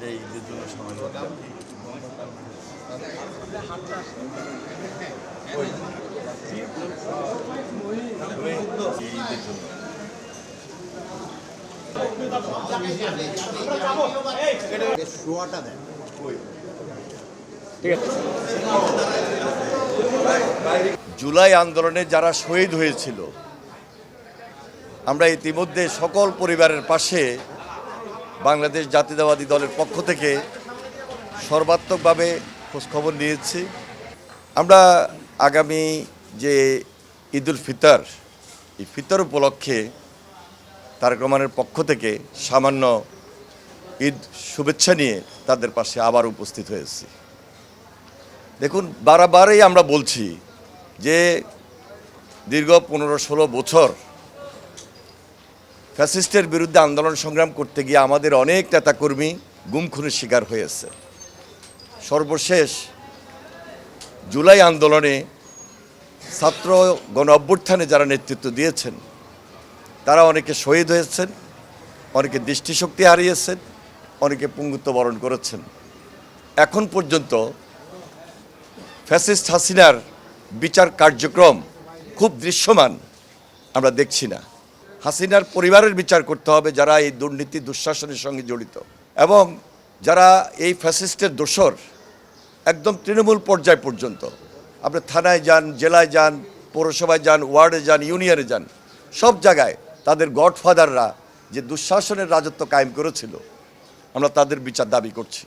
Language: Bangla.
এই ঈদের জন্য সময় করতে এই ঈদের জন্য শোয়াটা দেন। জুলাই আন্দোলনে যারা শহীদ হয়েছিল, আমরা ইতিমধ্যে সকল পরিবারের পাশে বাংলাদেশ জাতীয়তাবাদী দলের পক্ষ থেকে সর্বাত্মকভাবে খোঁজখবর নিয়েছি। আমরা আগামী যে ঈদুল ফিতর, এই ফিতর উপলক্ষে তারেক রহমানের পক্ষ থেকে সামান্য ঈদ শুভেচ্ছা নিয়ে তাদের পাশে আবার উপস্থিত হয়েছি। দেখুন, বারবারই আমরা বলছি যে দীর্ঘ 15-16 বছর ফ্যাসিস্টের বিরুদ্ধে আন্দোলন সংগ্রাম করতে গিয়ে আমাদের অনেক নেতাকর্মী গুম খুনের শিকার হয়েছে। সর্বশেষ জুলাই আন্দোলনে ছাত্র গণ অভ্যুত্থানে যারা নেতৃত্ব দিয়েছেন তারা অনেকে শহীদ হয়েছেন, অনেকে দৃষ্টিশক্তি হারিয়েছেন, অনেকে পঙ্গুত্ব বরণ করেছেন। এখন পর্যন্ত ফ্যাসিস্ট হাসিনার বিচার কার্যক্রম খুব দৃশ্যমান আমরা দেখছি না। হাসিনার পরিবারের বিচার করতে হবে যারা এই দুর্নীতি দুঃশাসনের সঙ্গে জড়িত, এবং যারা এই ফ্যাসিস্টের দোসর একদম তৃণমূল পর্যায় পর্যন্ত। আপনি থানায় যান, জেলায় যান, পৌরসভায় যান, ওয়ার্ডে যান, ইউনিয়নে যান, সব জায়গায় তাদের গডফাদাররা যে দুঃশাসনের রাজত্ব কায়েম করেছিল, আমরা তাদের বিচার দাবি করছি।